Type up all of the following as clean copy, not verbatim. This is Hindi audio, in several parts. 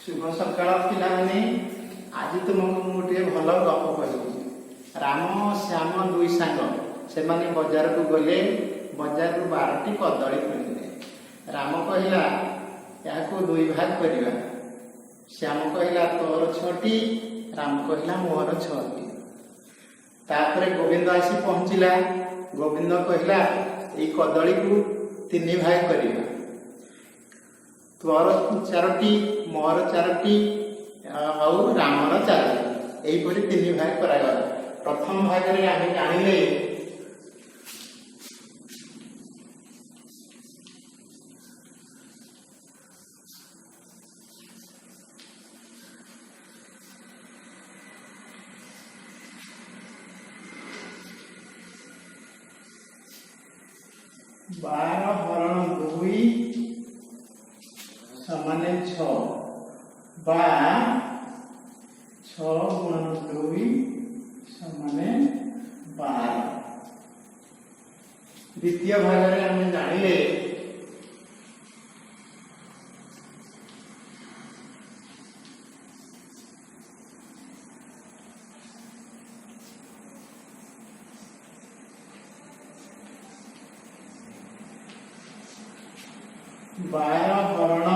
शुभ सकाळ पिलाने आज तुमको गोटे भल गप कह राम श्याम दुई सांग से माने बजार को गले बजार 12टी कदली किଣିले। राम कहला या दुई भाग करवा। श्याम कहला तोर 6टी, राम कहला मोर 6टी। तापर गोविंद आसी पहुँचला। गोविंद कहला ये कदली को 3 भाग करवा। तोर 4टी मोर 4टी और रामर 4टी यहीपरि 3 भाग करागला। प्रथम भाग रे आमे जानिले बारह हरण 2 समाने 6 बा 6 गुणन 2 समाने 12। द्वितीय भाग रे हम जानिले बारह हरण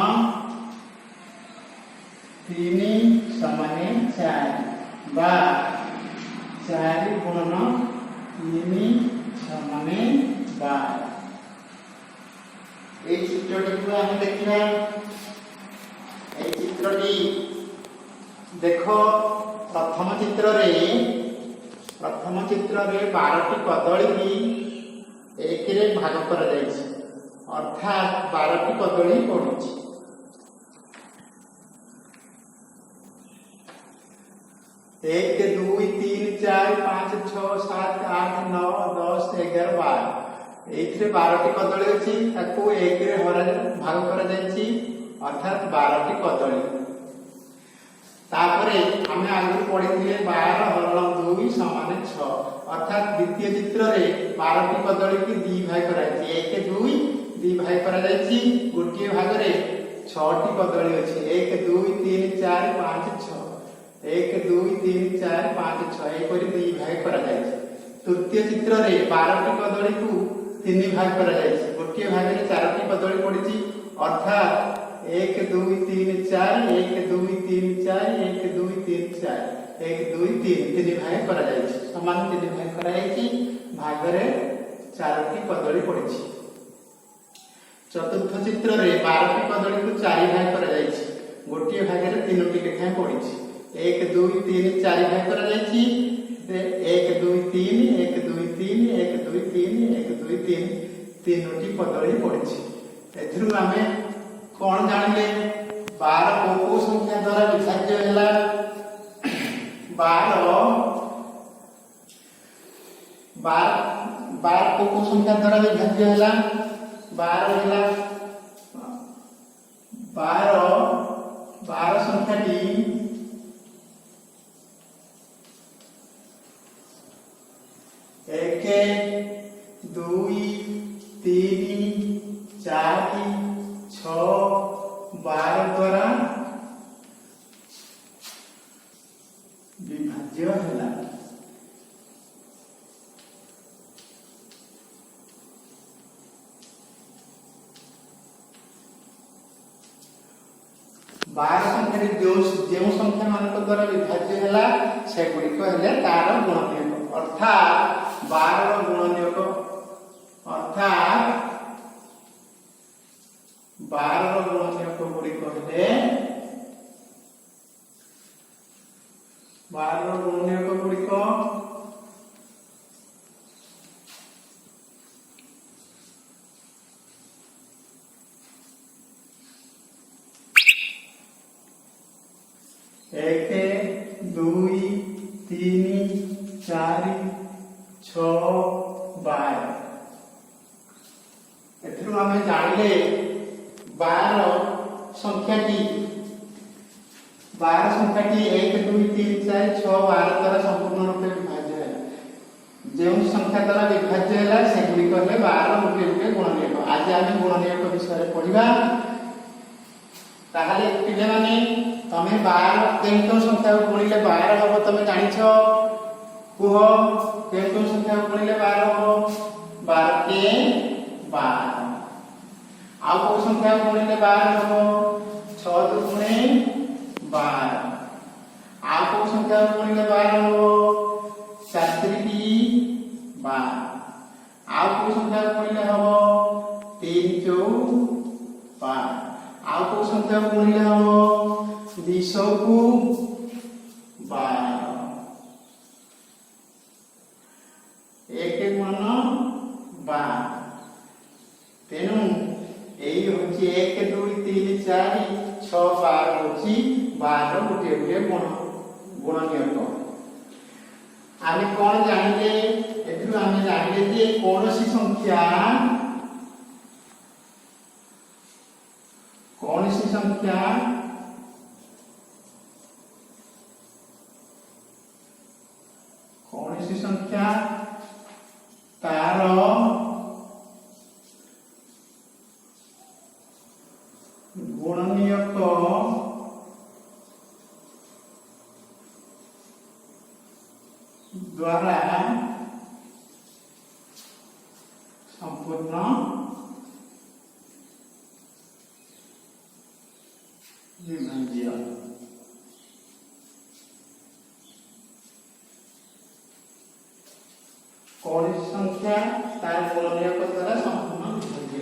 3 समाने 4 बा 4 गुणन 3 समाने 12। এই চিত্রটিকে আমি দেখিবা। এই চিত্রটি দেখো প্রথম চিত্রে 12টি কদলী কি 1 রে ভাগ করা যাইছে अर्थात 12टी कदली पड़ी। एक 2 3 4 5 6 7 8 9 10 11 12 एथिरे 12टी कदली अछि ताको 1 रे भाग करा जायछि अर्थात 12टी कदली। तापरे हमें आगे पढ़िथिले 12 हरण 2 समान 6 अर्थात द्वितीय चित्र रे 12टी कदली की 2 भाग करा जायछि। 1 2 2 भाग करा जायछि। गोटे भाग रे 6टी कदली अछि। 1 2 3 4 5 6 1 2 3 4 5 6 एपरि 2 भाग करा जायछि। तृतीय चित्र रे 12टी कदली को 3 भाग करा जायछि। गोटे भाग रे 4टी कदली पड़िछि अर्थात 1 2 3 4 1 2 3 4 1 2 3 4 1 2 3 भाग करा जायछि। समान 3 भाग करा जायछि। भाग रे 4टी कदली पड़िछि। चतुर्थ चित्र रे 12टी कदली को 4 भाग करा जायछि। गोटे भाग रे 3टी लेखा पड़िछि। 1 2 3 4 भाग करा जायछि। 1 2 3 1 2 3 1 2 3 1 2 3 3टी कदली पड़िछि। एथिरु आमे कोन जानिले 12 को संख्या द्वारा विभाज्य हैला 12 को संख्या द्वारा विभाज्य हैला 12 हैला 12 संख्याटी 1 2 3 4 6 12 द्वारा विभाज्य हैला। संख्या जो संख्या मान द्वारा विभाज्य हैला से गुड़िक हेले तार गुणनीयक अर्थात 12 गुणनीयक अर्थात 12 गुणनीयक गुड़िक हेले 12 गुणनीयक गुड़िक 1 2 3 4 6 12 एथरु हमें जानिले 12 संख्याटी 1 2 3 4 6 12 द्वारा संपूर्ण रूप विभाज्य है। जो संख्या द्वारा विभाज्य है से गुड़ी कहले 12 गोटे गुणनीयक। आज आम गुणनीयक विषय पढ़ा। ताहले पिले माने तमे 12 केतो संख्या को गुणिले 12 हबो तमे जानिछो कुह केतो संख्या को गुणिले 12 हबो 12 के 12 आ को संख्या को गुणिले 12 हबो 6 दुगुणे 12 आ को संख्या को गुणिले 12 हबो 4 त्रिकी 12 आ को संख्या को गुणिले हबो 3 चौ 12 आ को संख्या को गुणिले हबो 20 को 12 एक गुण 12 तेनु एई होची 1 2 3 4 6 12 होची 12 गोटे गोटे गुणनियक आमे कोन जानिले एथु आमे जानिले जे कोनोसी संख्या तार गुणनियक द्वारा संपूर्ण विभाज्य कौन संख्या तार गुणनियक द्वारा संपूर्ण विभाज्य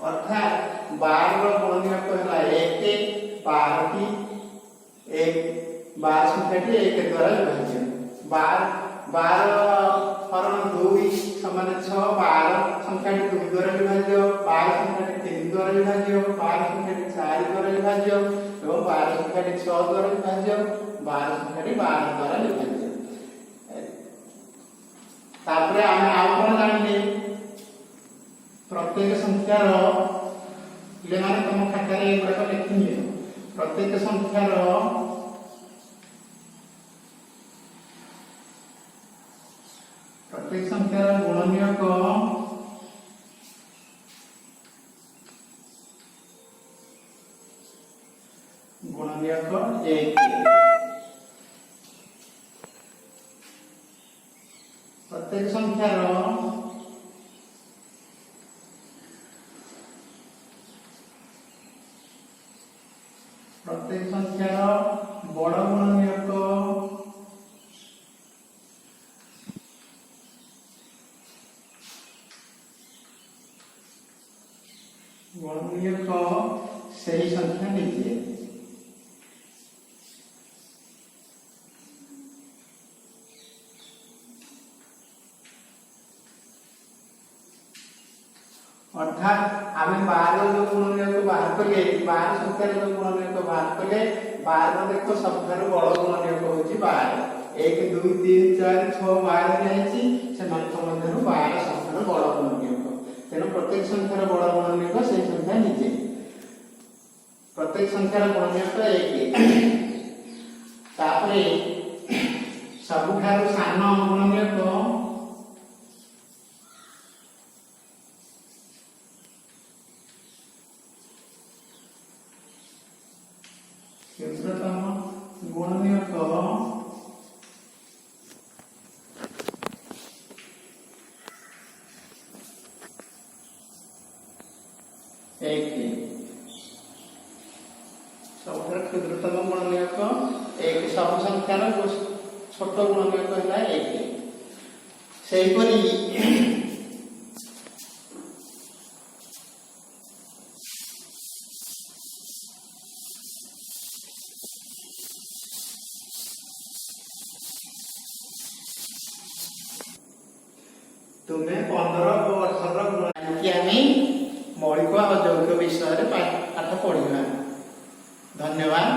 अर्थात 12 रो गुणनियक होला 1 12 की 1 12 संख्या की 1 द्वारा विभाज्य 12 हरण 2 समान 6 12 संख्या की 2 द्वारा विभाज्य 12 संख्या की 3 द्वारा विभाज्य 12 संख्या की 4 द्वारा विभाज्य एवं 12 संख्या की 6 द्वारा विभाज्य 12 संख्या की 12 द्वारा विभाज्य तापरे आमे आ कोन जानिले प्रत्येक संख्या रो ले माने तुम खाता रे एगुडा लिखिनिए प्रत्येक संख्या रो गुणनियक एक प्रत्येक संख्यार बड़ गुणनियक सही संख्या नीचे अर्थात आमे 12 जो गुणनियक को बाहर कले 12 संख्या जो गुणनियक को बाहर कले 12 देखो सबठारु बड़ गुणनियक होची 12 1 2 3 4 6 12 रहैची से मानक मध्यरु 12 संख्यार बड़ गुणनियक तेनो प्रत्येक संख्यार बड़ गुणनियक सही संख्या नीचे प्रत्येक संख्यार गुणनियक 1 तापरे सबठारु सान गुणनियक क्षुद्रतम गुणनियक 1 सबठारु क्षुद्रतम गुणनियक 1 सब संख्यार छोट गुणनियक है 1 सेही परी तुम्हें 15 और 18 गुण कि हमें मौलिक और यौगिक विषय पाठ पढ़िबा। धन्यवाद।